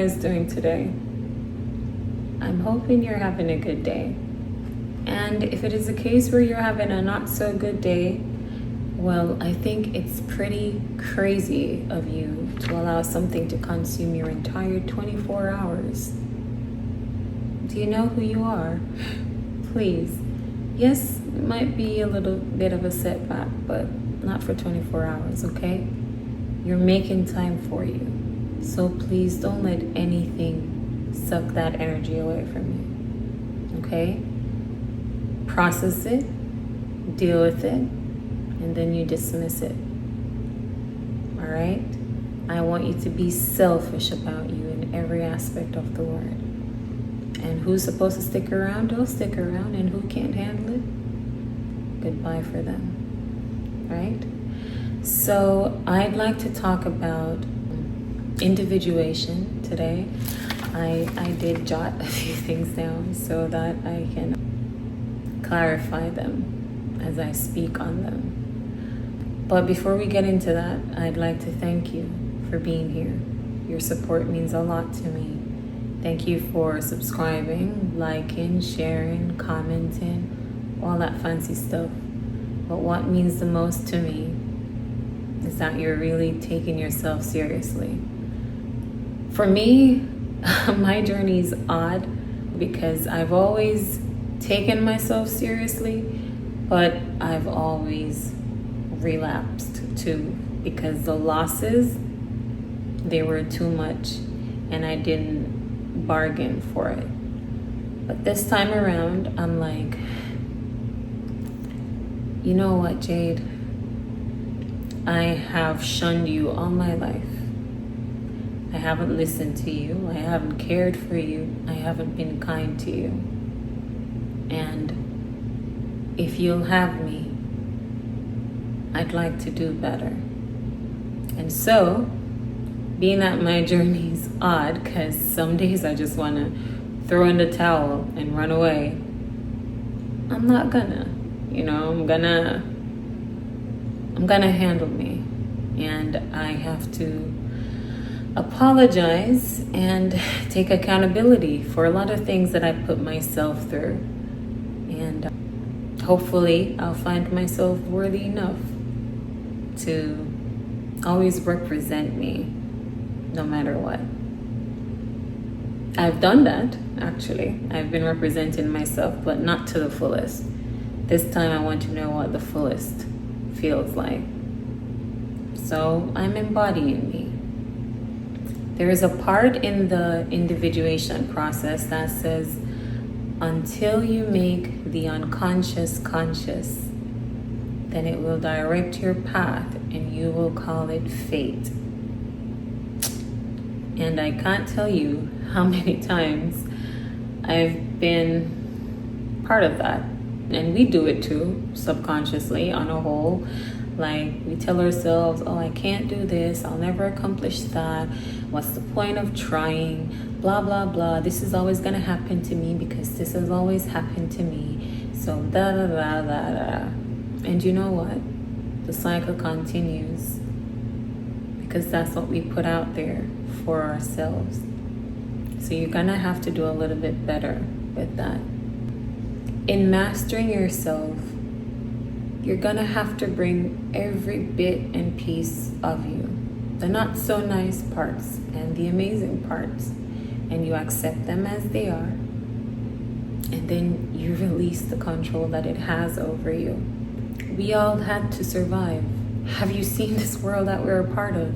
guys doing today? I'm hoping you're having a good day. And if it is a case where you're having a not so good day, well, I think it's pretty crazy of you to allow something to consume your entire 24 hours. Do you know who you are? Please. Yes, it might be a little bit of a setback, but not for 24 hours, okay? You're making time for you. So please don't let anything suck that energy away from you, okay? Process it, deal with it, and then you dismiss it. All right? I want you to be selfish about you in every aspect of the word. And who's supposed to stick around, they'll stick around, and who can't handle it, goodbye for them. All right? So I'd like to talk about individuation today. I did jot a few things down so that I can clarify them as I speak on them. But before we get into that, I'd like to thank you for being here. Your support means a lot to me. Thank you for subscribing, liking, sharing, commenting, all that fancy stuff. But what means the most to me is that you're really taking yourself seriously. For me, my journey is odd because I've always taken myself seriously, but I've always relapsed too because the losses, they were too much and I didn't bargain for it. But this time around, I'm like, you know what, Jade? I have shunned you all my life. I haven't listened to you. I haven't cared for you. I haven't been kind to you. And if you'll have me, I'd like to do better. And so, being that my journey is odd, because some days I just want to throw in the towel and run away, I'm not gonna. I'm gonna handle me. And I have to apologize and take accountability for a lot of things that I put myself through. And hopefully I'll find myself worthy enough to always represent me no matter what. I've done that, actually. I've been representing myself, but not to the fullest. This time I want to know what the fullest feels like. So I'm embodying me. There is a part in the individuation process that says, until you make the unconscious conscious, then it will direct your path and you will call it fate. And I can't tell you how many times I've been part of that. And we do it too, subconsciously, on a whole. Like, we tell ourselves, oh, I can't do this, I'll never accomplish that, what's the point of trying, blah, blah, blah, this is always gonna happen to me because this has always happened to me, so da, da, da, da, da. And you know what? The cycle continues because that's what we put out there for ourselves. So you're gonna have to do a little bit better with that. In mastering yourself, you're gonna have to bring every bit and piece of you, the not so nice parts and the amazing parts, and you accept them as they are, and then you release the control that it has over you. We all had to survive. Have you seen this world that we're a part of?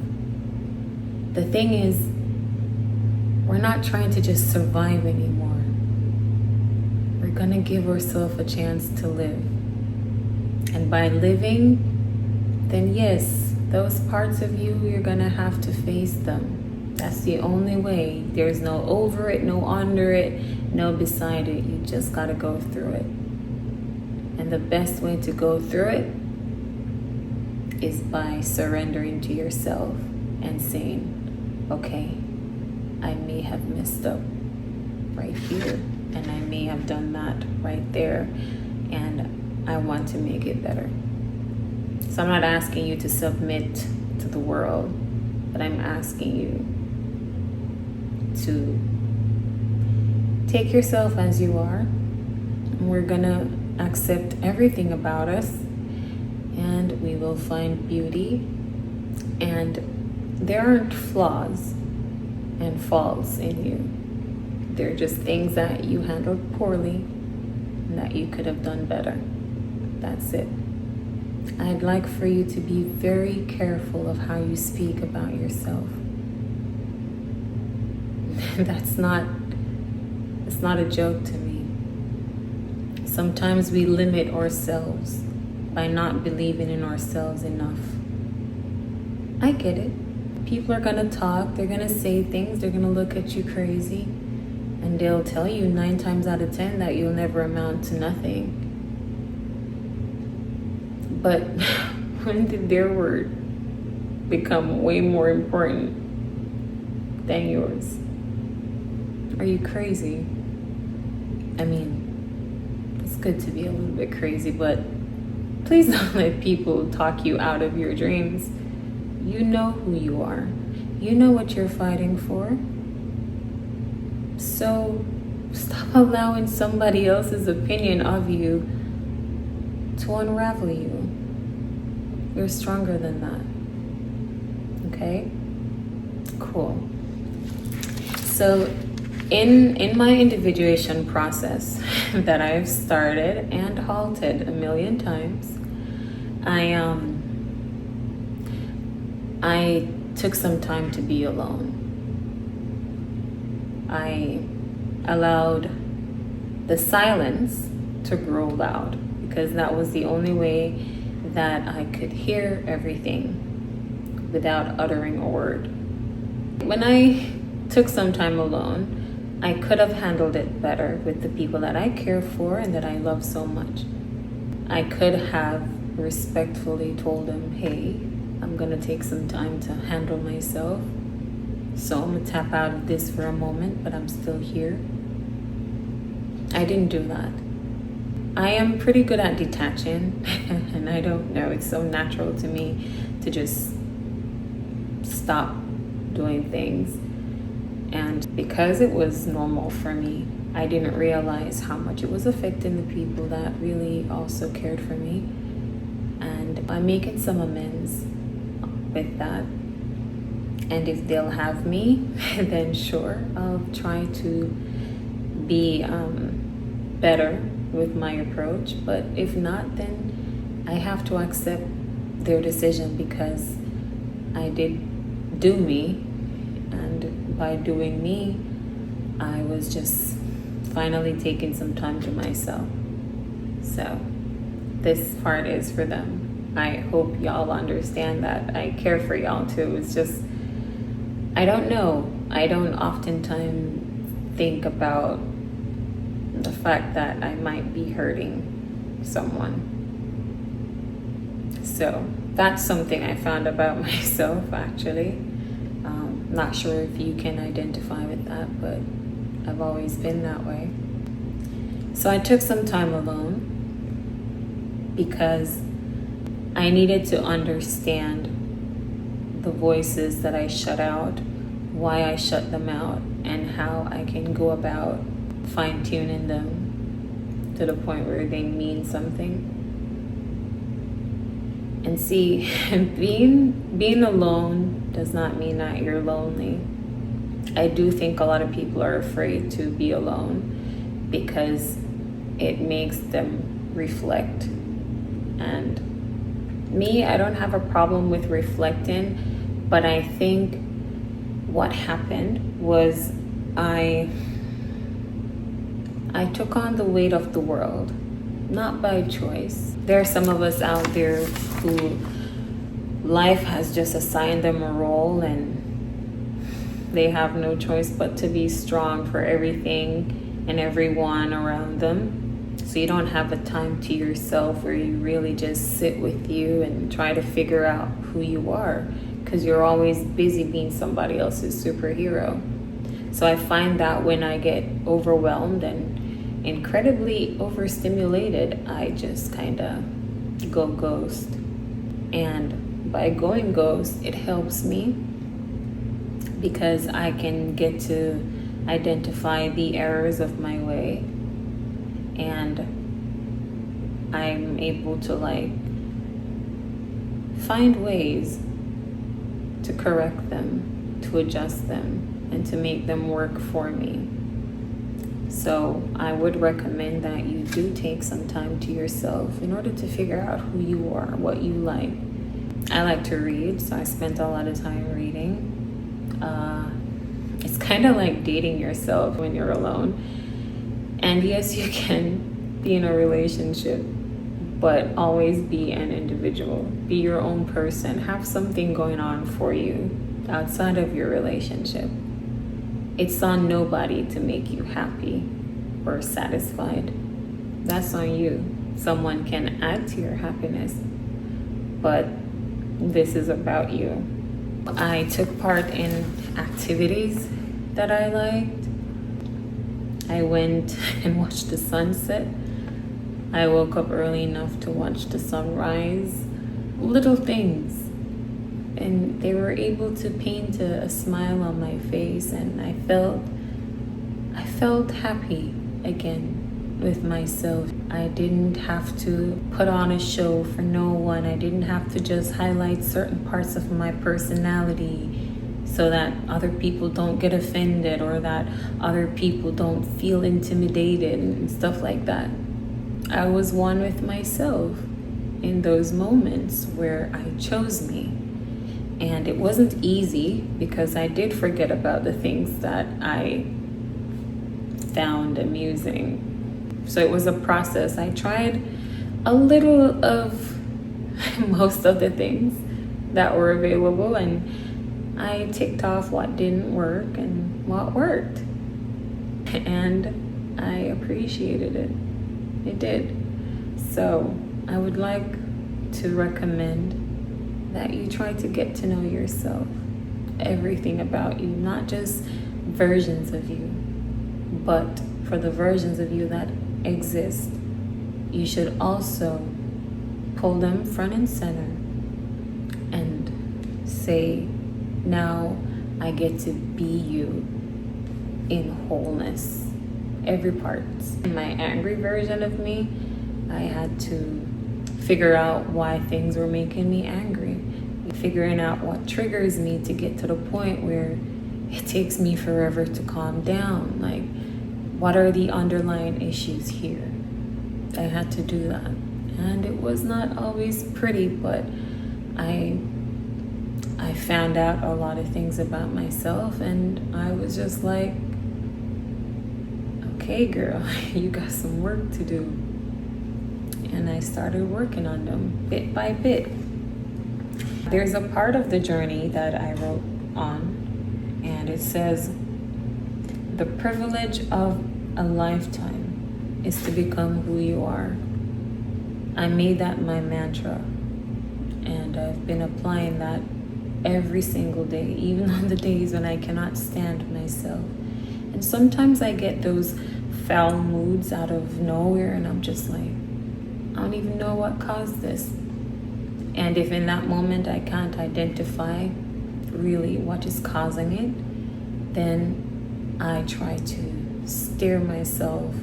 The thing is, we're not trying to just survive anymore. We're gonna give ourselves a chance to live. And by living, then yes, those parts of you, you're gonna have to face them. That's the only way. There's no over it, no under it, no beside it. You just gotta go through it. And the best way to go through it is by surrendering to yourself and saying, okay, I may have messed up right here, and I may have done that right there, and I want to make it better. So I'm not asking you to submit to the world, but I'm asking you to take yourself as you are. We're gonna accept everything about us, and we will find beauty. And there aren't flaws and faults in you. They're just things that you handled poorly and that you could have done better. That's it. I'd like for you to be very careful of how you speak about yourself. It's not a joke to me. Sometimes we limit ourselves by not believing in ourselves enough. I get it. People are gonna talk, they're gonna say things, they're gonna look at you crazy, and they'll tell you 9 times out of 10 that you'll never amount to nothing. But when did their word become way more important than yours? Are you crazy? I mean, it's good to be a little bit crazy, but please don't let people talk you out of your dreams. You know who you are. You know what you're fighting for. So stop allowing somebody else's opinion of you to unravel you. You're stronger than that. Okay? Cool. So in my individuation process that I've started and halted a million times, I took some time to be alone. I allowed the silence to grow loud because that was the only way that I could hear everything without uttering a word. When I took some time alone, I could have handled it better with the people that I care for and that I love so much. I could have respectfully told them, hey, I'm gonna take some time to handle myself. So I'm gonna tap out of this for a moment, but I'm still here. I didn't do that. I am pretty good at detaching, and I don't know, it's so natural to me to just stop doing things. And because it was normal for me, I didn't realize how much it was affecting the people that really also cared for me. And I'm making some amends with that. And if they'll have me, then sure, I'll try to be better with my approach. But if not, then I have to accept their decision because I did do me. And by doing me, I was just finally taking some time to myself. So this part is for them. I hope y'all understand that I care for y'all too. It's just, I don't know. I don't oftentimes think about the fact that I might be hurting someone. So that's something I found about myself actually. Not sure if you can identify with that, but I've always been that way. So I took some time alone because I needed to understand the voices that I shut out, why I shut them out, and how I can go about fine-tuning them to the point where they mean something. And see, being alone does not mean that you're lonely. I do think a lot of people are afraid to be alone because it makes them reflect. And me, I don't have a problem with reflecting, but I think what happened was I took on the weight of the world, not by choice. There are some of us out there who life has just assigned them a role and they have no choice but to be strong for everything and everyone around them. So you don't have a time to yourself where you really just sit with you and try to figure out who you are, because you're always busy being somebody else's superhero. So I find that when I get overwhelmed and incredibly overstimulated, I just kind of go ghost. And by going ghost, it helps me because I can get to identify the errors of my way, and I'm able to like find ways to correct them, to adjust them, and to make them work for me. So I would recommend that you do take some time to yourself in order to figure out who you are, what you like. I like to read, so I spent a lot of time reading. It's kind of like dating yourself when you're alone. And yes, you can be in a relationship, but always be an individual. Be your own person. Have something going on for you outside of your relationship. It's on nobody to make you happy or satisfied. That's on you. Someone can add to your happiness, but this is about you. I took part in activities that I liked. I went and watched the sunset. I woke up early enough to watch the sunrise. Little things. And they were able to paint a smile on my face, and I felt happy again with myself. I didn't have to put on a show for no one. I didn't have to just highlight certain parts of my personality so that other people don't get offended or that other people don't feel intimidated and stuff like that. I was one with myself in those moments where I chose me. And it wasn't easy because I did forget about the things that I found amusing. So it was a process. I tried a little of most of the things that were available, and I ticked off what didn't work and what worked. And I appreciated it. It did. So I would like to recommend that you try to get to know yourself, everything about you, not just versions of you, but for the versions of you that exist, you should also pull them front and center and say, now I get to be you in wholeness, every part. In my angry version of me, I had to figure out why things were making me angry, figuring out what triggers me to get to the point where it takes me forever to calm down. Like, what are the underlying issues here? I had to do that, and it was not always pretty, but I found out a lot of things about myself, and I was just like, okay girl, you got some work to do. And I started working on them bit by bit. There's a part of the journey that I wrote on, and it says, the privilege of a lifetime is to become who you are. I made that my mantra, and I've been applying that every single day, even on the days when I cannot stand myself. And sometimes I get those foul moods out of nowhere, and I'm just like, I don't even know what caused this. And if in that moment I can't identify really what is causing it, then I try to steer myself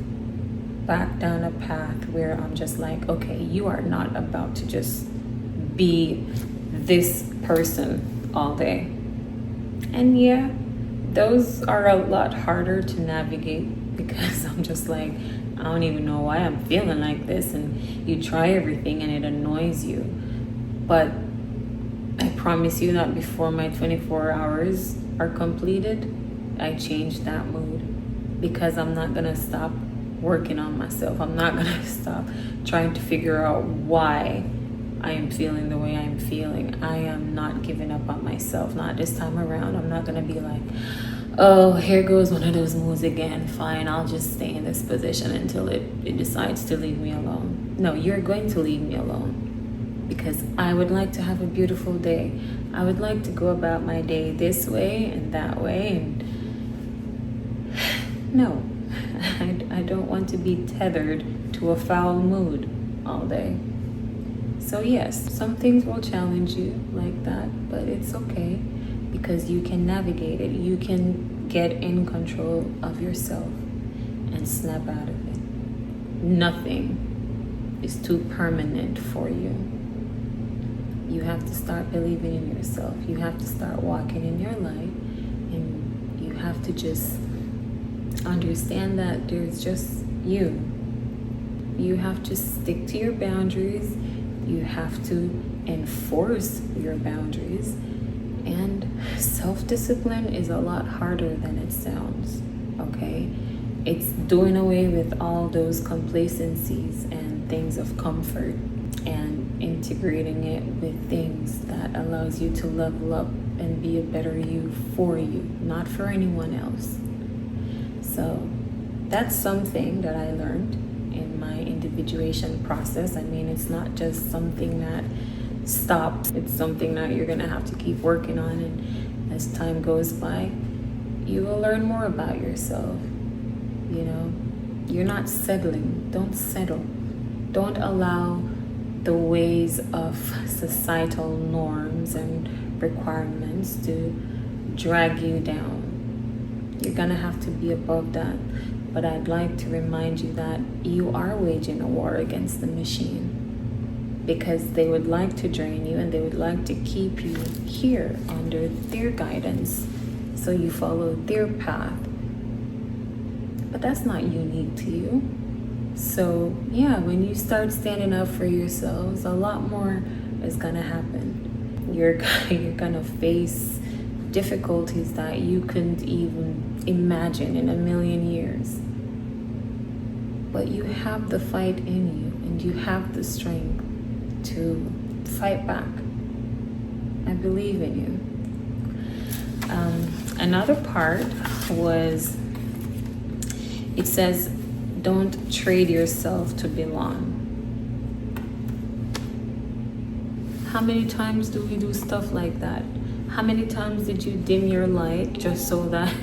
back down a path where I'm just like, okay, you are not about to just be this person all day. And yeah, those are a lot harder to navigate because I'm just like, I don't even know why I'm feeling like this, and you try everything and it annoys you. But I promise you that before my 24 hours are completed, I change that mood, because I'm not gonna stop working on myself. I'm not gonna stop trying to figure out why I am feeling the way I'm feeling. I am not giving up on myself, not this time around. I'm not gonna be like, oh, here goes one of those moods again. Fine, I'll just stay in this position until it decides to leave me alone. No, you're going to leave me alone, because I would like to have a beautiful day. I would like to go about my day this way and that way, and no, I don't want to be tethered to a foul mood all day. So yes, some things will challenge you like that, but it's okay, because you can navigate it. You can get in control of yourself and snap out of it. Nothing is too permanent for you. You have to start believing in yourself. You have to start walking in your light, and you have to just understand that there's just you. You have to stick to your boundaries. You have to enforce your boundaries. And self-discipline is a lot harder than it sounds, okay? It's doing away with all those complacencies and things of comfort and integrating it with things that allows you to level up and be a better you for you, not for anyone else. So that's something that I learned in my individuation process. I mean, it's not just something that stops. It's something that you're gonna have to keep working on, and as time goes by, you will learn more about yourself. You know, you're not settling. Don't settle. Don't allow the ways of societal norms and requirements to drag you down. You're gonna have to be above that. But I'd like to remind you that you are waging a war against the machine, because they would like to drain you and they would like to keep you here under their guidance, so you follow their path. But that's not unique to you. So yeah, when you start standing up for yourselves, a lot more is gonna happen. You're gonna face difficulties that you couldn't even imagine in a million years. But you have the fight in you, and you have the strength to fight back. I believe in you. Another part was, it says, don't trade yourself to belong. How many times do we do stuff like that? How many times did you dim your light just so that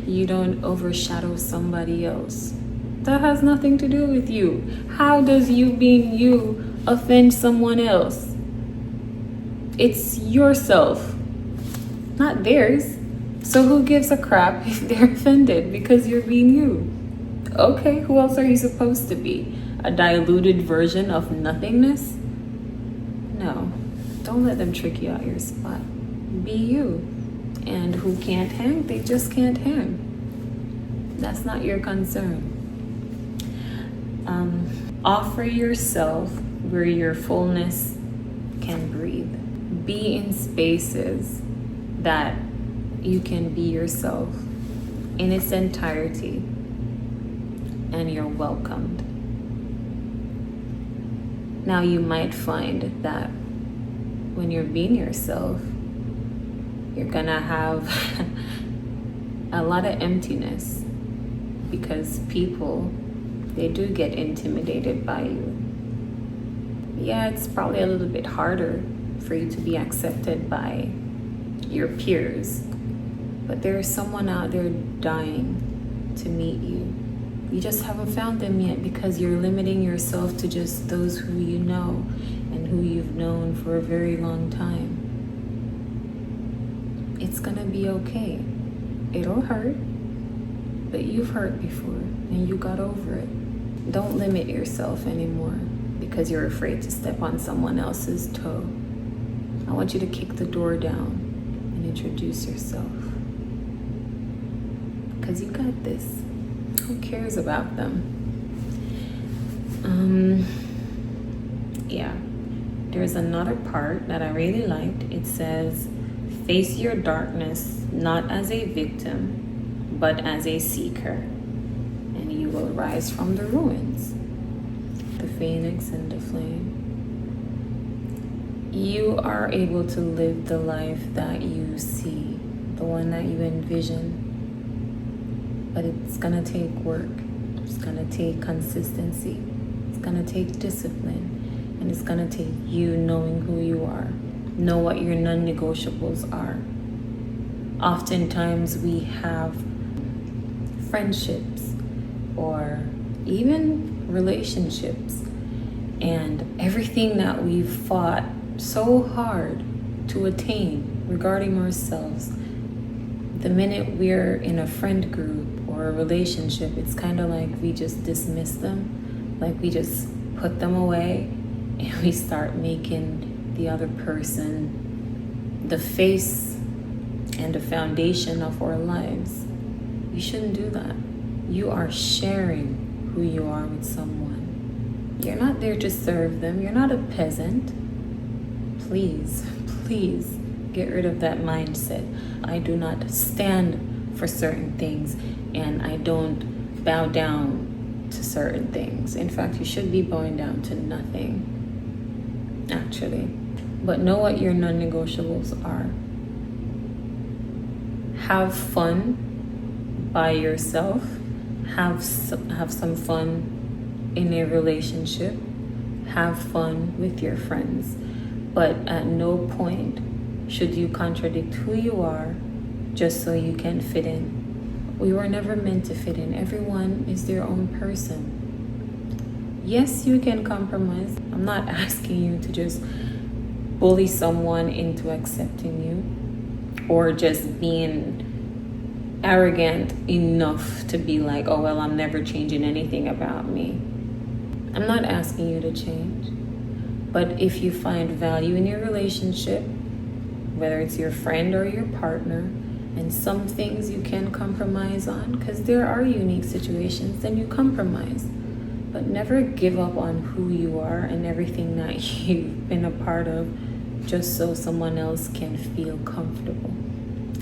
you don't overshadow somebody else? That has nothing to do with you. How does you being you offend someone else? It's yourself, not theirs. So who gives a crap if they're offended because you're being you? Okay, who else are you supposed to be? A diluted version of nothingness? No, don't let them trick you out your spot. Be you. And who can't hang, they just can't hang. That's not your concern. Offer yourself where your fullness can breathe. Be in spaces that you can be yourself in its entirety, and you're welcomed. Now, you might find that when you're being yourself, you're gonna have a lot of emptiness, because people, they do get intimidated by you. Yeah, it's probably a little bit harder for you to be accepted by your peers, but there's someone out there dying to meet you. You just haven't found them yet because you're limiting yourself to just those who you know and who you've known for a very long time. It's gonna be okay. It'll hurt, but you've hurt before and you got over it. Don't limit yourself anymore because you're afraid to step on someone else's toe. I want you to kick the door down and introduce yourself, because you got this. Who cares about them? Yeah, there's another part that I really liked. It says, face your darkness not as a victim, but as a seeker, and you will rise from the ruins. The phoenix and the flame. You are able to live the life that you see, the one that you envision. But it's gonna take work. It's gonna take consistency. It's gonna take discipline. And it's gonna take you knowing who you are. Know what your non-negotiables are. Oftentimes we have friendships or even relationships, and everything that we've fought so hard to attain regarding ourselves. The minute we're in a friend group or a relationship, it's kind of like we just dismiss them, like we just put them away, and we start making the other person the face and the foundation of our lives. You shouldn't do that. You are sharing who you are with someone. You're not there to serve them. You're not a peasant. Please, please get rid of that mindset. I do not stand for certain things, and I don't bow down to certain things. In fact, you should be bowing down to nothing, actually. But know what your non-negotiables are. Have fun by yourself. Have some fun in a relationship. Have fun with your friends. But at no point should you contradict who you are just so you can fit in. We were never meant to fit in. Everyone is their own person. Yes, you can compromise. I'm not asking you to just bully someone into accepting you, or just being arrogant enough to be like, oh, well, I'm never changing anything about me. I'm not asking you to change. But if you find value in your relationship, whether it's your friend or your partner, and some things you can compromise on, because there are unique situations, then you compromise. But never give up on who you are and everything that you've been a part of just so someone else can feel comfortable.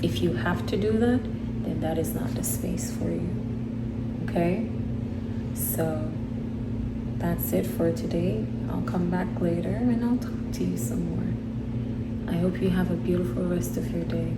If you have to do that, then that is not the space for you. Okay? So that's it for today. I'll come back later and I'll talk to you some more. I hope you have a beautiful rest of your day.